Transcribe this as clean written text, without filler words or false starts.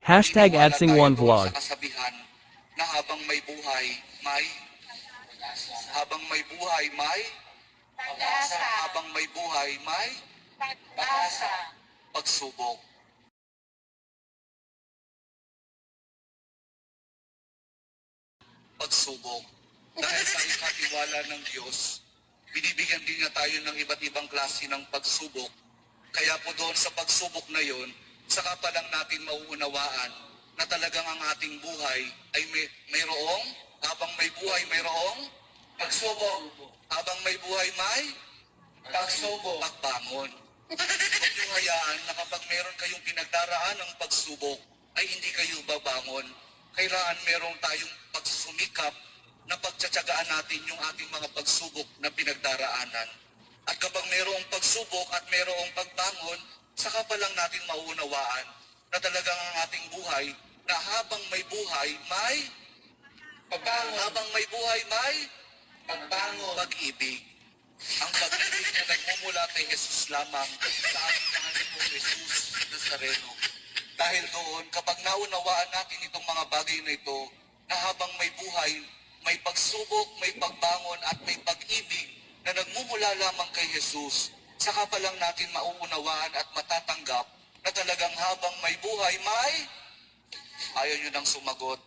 Hashtag Naniniwala tayo AdsingOne doon Vlog. sa kasabihan na habang may buhay, may Pag-asa. habang may buhay, may Pag-asa. pagsubok. Pagsubok. Dahil sa ikatiwala ng Diyos, binibigyan din niya tayo ng iba't ibang klase ng pagsubok. Kaya po doon sa pagsubok na yon, saka pa lang natin mauunawaan na talagang ang ating buhay ay mayroong, habang may buhay mayroong pagsubok. Habang may buhay may pagsubok. Pagbangon. Huwag niyo hayaan na kapag meron kayong pinagdaraan ng pagsubok, ay hindi kayo babangon. Kailangan meron tayong pagsumikap na pagtsatsagaan natin yung ating mga pagsubok na pinagdaraanan. At kapag mayroong pagsubok at mayroong pagbangon, saka pa lang natin mauunawaan na talagang ang ating buhay na habang may buhay, may pagbangon. Habang may buhay, may pagbangon. Pag-ibig. Ang pag-ibig na nagmumula kay Jesus lamang sa ating Panginoong Jesus Nazareno. Dahil doon, kapag naunawaan natin itong mga bagay na ito, na habang may buhay, may pagsubok, may pagbangon at may pag-ibig na nagmumula lamang kay Jesus, saka pa lang natin mauunawaan at matatanggap na talagang habang may buhay, may ayaw nyo nang sumagot.